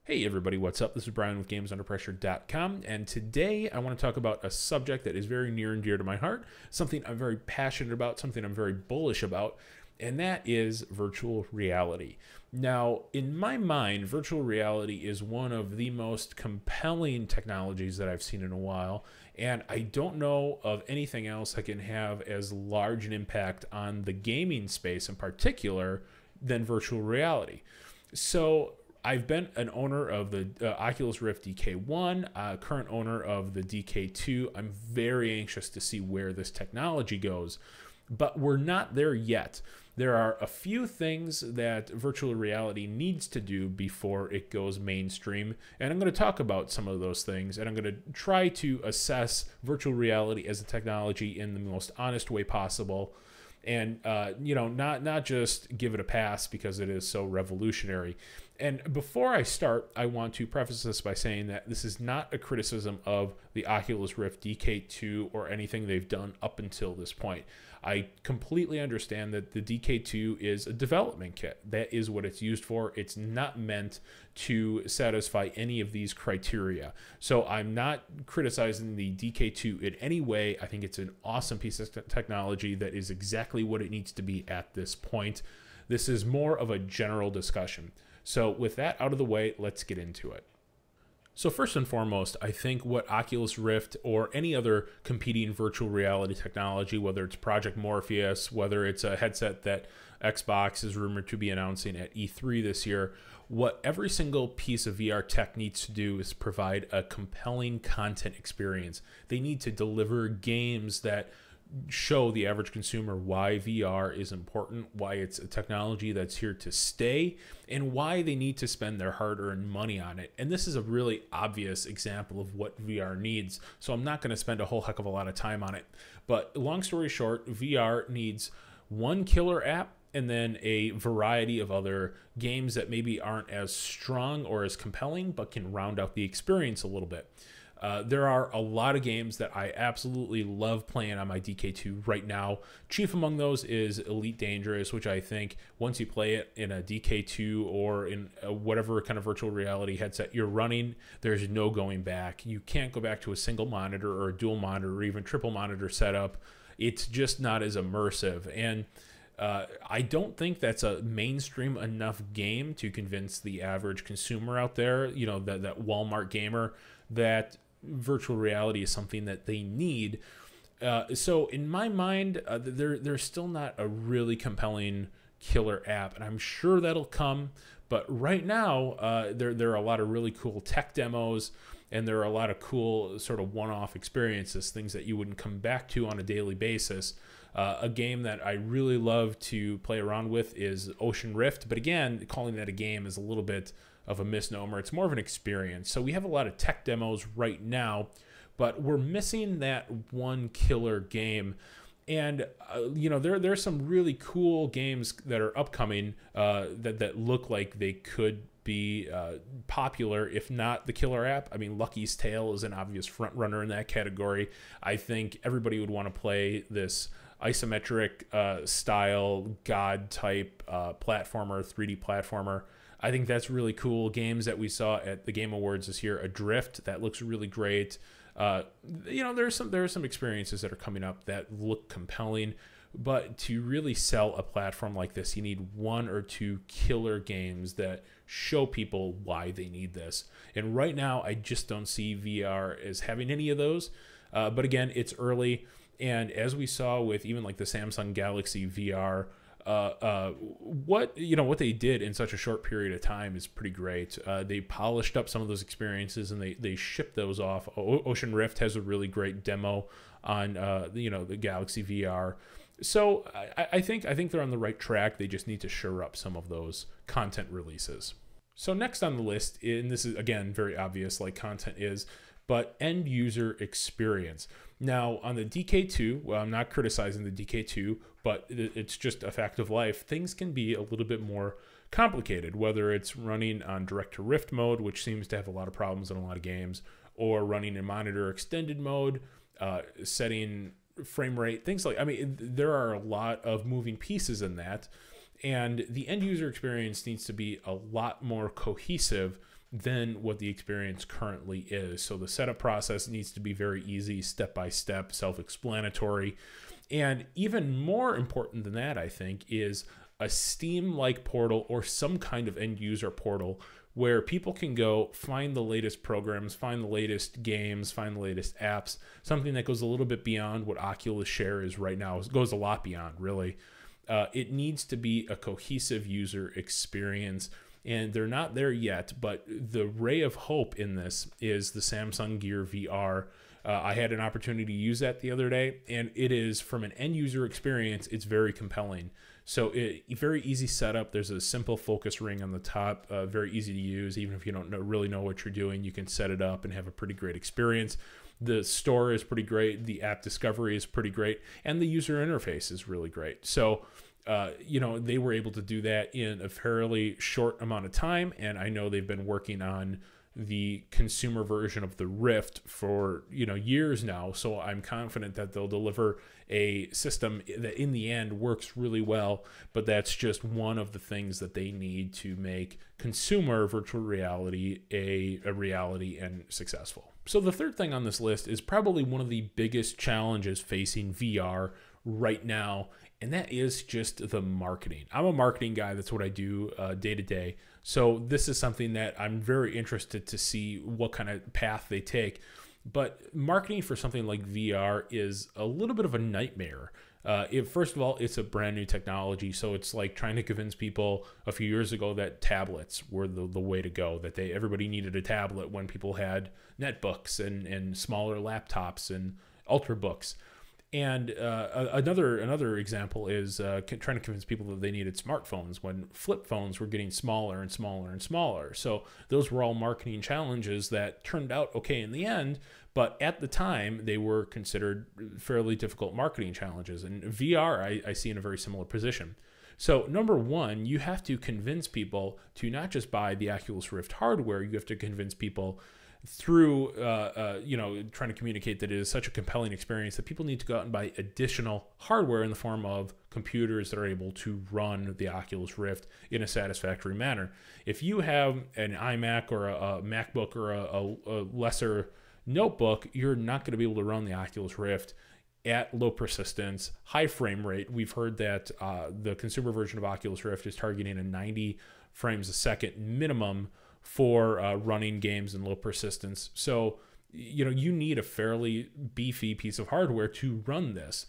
Hey everybody, what's up? This is Brian with GamesUnderPressure.com, and today I want to talk about a subject that is very near and dear to my heart, something I'm very passionate about, something I'm very bullish about, and that is virtual reality. Now, in my mind, virtual reality is one of the most compelling technologies that I've seen in a while, and I don't know of anything else that can have as large an impact on the gaming space in particular than virtual reality. So I've been an owner of the Oculus Rift DK1, current owner of the DK2. I'm very anxious to see where this technology goes, but we're not there yet. There are a few things that virtual reality needs to do before it goes mainstream, and I'm going to talk about some of those things, and I'm going to try to assess virtual reality as a technology in the most honest way possible. And not just give it a pass because it is so revolutionary. And before I start, I want to preface this by saying that this is not a criticism of the Oculus Rift DK2 or anything they've done up until this point. I completely understand that the DK2 is a development kit. That is what it's used for. It's not meant to satisfy any of these criteria. So I'm not criticizing the DK2 in any way. I think it's an awesome piece of technology that is exactly what it needs to be at this point. This is more of a general discussion. So with that out of the way, let's get into it. So first and foremost, I think what Oculus Rift or any other competing virtual reality technology, whether it's Project Morpheus, whether it's a headset that Xbox is rumored to be announcing at E3 this year, what every single piece of VR tech needs to do is provide a compelling content experience. They need to deliver games that show the average consumer why VR is important, why it's a technology that's here to stay, and why they need to spend their hard-earned money on it. And this is a really obvious example of what VR needs, so I'm not going to spend a whole heck of a lot of time on it. But long story short, VR needs one killer app and then a variety of other games that maybe aren't as strong or as compelling, but can round out the experience a little bit. There are a lot of games that I absolutely love playing on my DK2 right now. Chief among those is Elite Dangerous, which I think once you play it in a DK2 or in whatever kind of virtual reality headset you're running, there's no going back. You can't go back to a single monitor or a dual monitor or even triple monitor setup. It's just not as immersive. And I don't think that's a mainstream enough game to convince the average consumer out there, you know, that Walmart gamer, that virtual reality is something that they need. So in my mind, there's still not a really compelling killer app, and I'm sure that'll come. But right now, there are a lot of really cool tech demos, and there are a lot of cool sort of one-off experiences, things that you wouldn't come back to on a daily basis. A game that I really love to play around with is Ocean Rift, but again, calling that a game is a little bit of a misnomer. It's more of an experience. So we have a lot of tech demos right now, but we're missing that one killer game. And there's some really cool games that are upcoming that look like they could be popular, if not the killer app. I mean, Lucky's Tale is an obvious front runner in that category. I think everybody would want to play this isometric style god type platformer, 3D platformer. I think that's really cool. Games that we saw at the Game Awards this year, Adrift, that looks really great. There are some experiences that are coming up that look compelling, but to really sell a platform like this, you need one or two killer games that show people why they need this. And right now, I just don't see VR as having any of those. But again, it's early, and as we saw with even like the Samsung Galaxy VR, what they did in such a short period of time is pretty great. They polished up some of those experiences and they shipped those off. Ocean Rift has a really great demo on the Galaxy VR. So I think they're on the right track. They just need to shore up some of those content releases. So next on the list, and this is again very obvious, like content is, but end user experience. Now on the DK2, well, I'm not criticizing the DK2, but it's just a fact of life. Things can be a little bit more complicated, whether it's running on direct to Rift mode, which seems to have a lot of problems in a lot of games, or running in monitor extended mode, setting frame rate, things like, I mean, there are a lot of moving pieces in that. And the end user experience needs to be a lot more cohesive than what the experience currently is. So the setup process needs to be very easy, step by step, self-explanatory. And even more important than that, I think, is a Steam-like portal or some kind of end user portal where people can go find the latest programs, find the latest games, find the latest apps, something that goes a little bit beyond what Oculus Share is right now. It goes a lot beyond, really. It needs to be a cohesive user experience, and they're not there yet, but the ray of hope in this is the Samsung Gear VR. I had an opportunity to use that the other day, and it is, from an end user experience, it's very compelling. So very easy setup. There's a simple focus ring on the top, very easy to use. Even if you don't really know what you're doing, you can set it up and have a pretty great experience. The store is pretty great. The app discovery is pretty great. And the user interface is really great. So, they were able to do that in a fairly short amount of time. And I know they've been working on the consumer version of the Rift for years now, so I'm confident that they'll deliver a system that in the end works really well. But that's just one of the things that they need to make consumer virtual reality a reality and successful. So the third thing on this list is probably one of the biggest challenges facing VR right now, and that is just the marketing. I'm a marketing guy. That's what I do day to day. So this is something that I'm very interested to see what kind of path they take. But marketing for something like VR is a little bit of a nightmare. First of all, it's a brand new technology. So it's like trying to convince people a few years ago that tablets were the way to go, that everybody needed a tablet when people had netbooks and smaller laptops and ultrabooks. And another example is trying to convince people that they needed smartphones when flip phones were getting smaller and smaller and smaller. So those were all marketing challenges that turned out okay in the end, but at the time they were considered fairly difficult marketing challenges. And VR, I see in a very similar position. So number one, you have to convince people to not just buy the Oculus Rift hardware, you have to convince people through trying to communicate that it is such a compelling experience that people need to go out and buy additional hardware in the form of computers that are able to run the Oculus Rift in a satisfactory manner. If you have an iMac or a MacBook or a lesser notebook, you're not going to be able to run the Oculus Rift at low persistence, high frame rate. We've heard that the consumer version of Oculus Rift is targeting a 90 frames a second minimum for running games in low persistence. So, you need a fairly beefy piece of hardware to run this.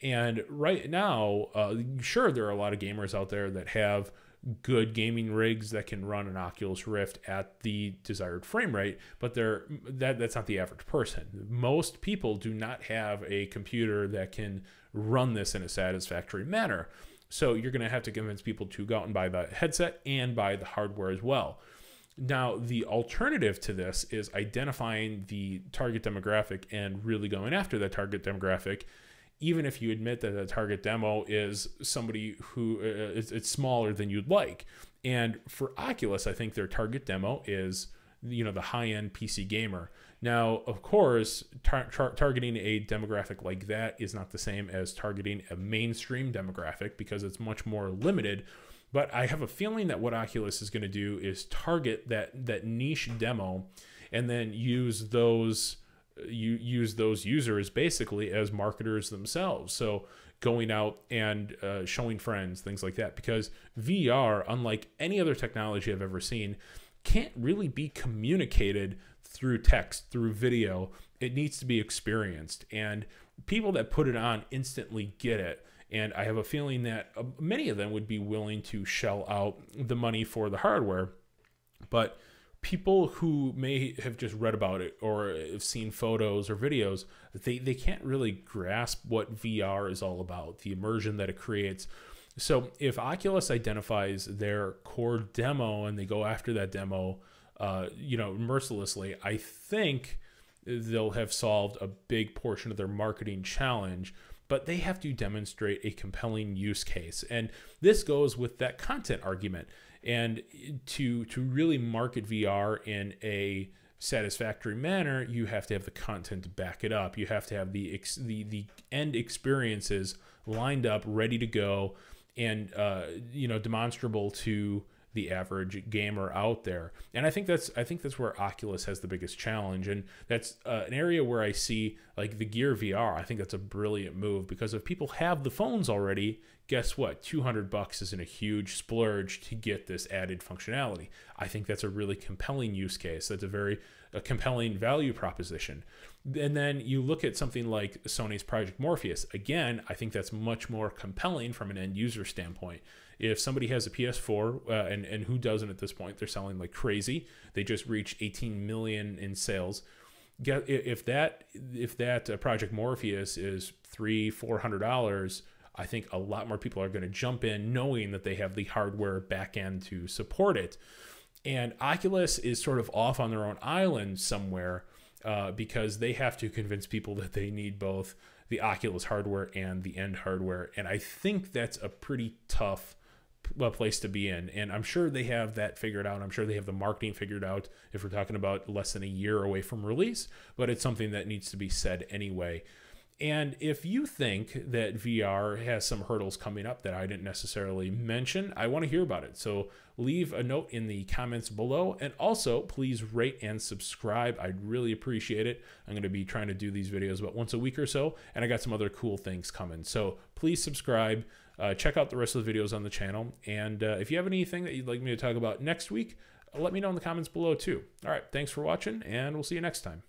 And right now, sure, there are a lot of gamers out there that have good gaming rigs that can run an Oculus Rift at the desired frame rate, but that's not the average person. Most people do not have a computer that can run this in a satisfactory manner. So you're going to have to convince people to go out and buy the headset and buy the hardware as well. Now, the alternative to this is identifying the target demographic and really going after that target demographic, even if you admit that the target demo is somebody who it's smaller than you'd like. And for Oculus, I think their target demo is the high-end PC gamer. Now, of course, targeting a demographic like that is not the same as targeting a mainstream demographic because it's much more limited. But I have a feeling that what Oculus is going to do is target that niche demo and then use those users basically as marketers themselves. So going out and showing friends, things like that. Because VR, unlike any other technology I've ever seen, can't really be communicated through text, through video. It needs to be experienced. And people that put it on instantly get it. And I have a feeling that many of them would be willing to shell out the money for the hardware. But people who may have just read about it or have seen photos or videos, they can't really grasp what VR is all about, the immersion that it creates. So if Oculus identifies their core demo and they go after that demo, mercilessly, I think they'll have solved a big portion of their marketing challenge. But they have to demonstrate a compelling use case. And this goes with that content argument. And to really market VR in a satisfactory manner, you have to have the content to back it up. You have to have the end experiences lined up, ready to go, and demonstrable to the average gamer out there. And I think that's where Oculus has the biggest challenge, and that's an area where I see like the Gear VR. I think that's a brilliant move, because if people have the phones already, guess what? $200 isn't a huge splurge to get this added functionality. I think that's a really compelling use case. That's a compelling value proposition. And then you look at something like Sony's Project Morpheus. Again, I think that's much more compelling from an end user standpoint. If somebody has a PS4, and who doesn't at this point, they're selling like crazy. They just reached 18 million in sales. If that Project Morpheus is $300-400, I think a lot more people are going to jump in knowing that they have the hardware back end to support it. And Oculus is sort of off on their own island somewhere, because they have to convince people that they need both the Oculus hardware and the end hardware. And I think that's a pretty tough place to be in. And I'm sure they have that figured out. I'm sure they have the marketing figured out if we're talking about less than a year away from release, but it's something that needs to be said anyway. And if you think that VR has some hurdles coming up that I didn't necessarily mention, I want to hear about it. So leave a note in the comments below, and also please rate and subscribe. I'd really appreciate it. I'm going to be trying to do these videos about once a week or so, and I got some other cool things coming. So please subscribe. Check out the rest of the videos on the channel. And if you have anything that you'd like me to talk about next week, let me know in the comments below too. All right, thanks for watching, and we'll see you next time.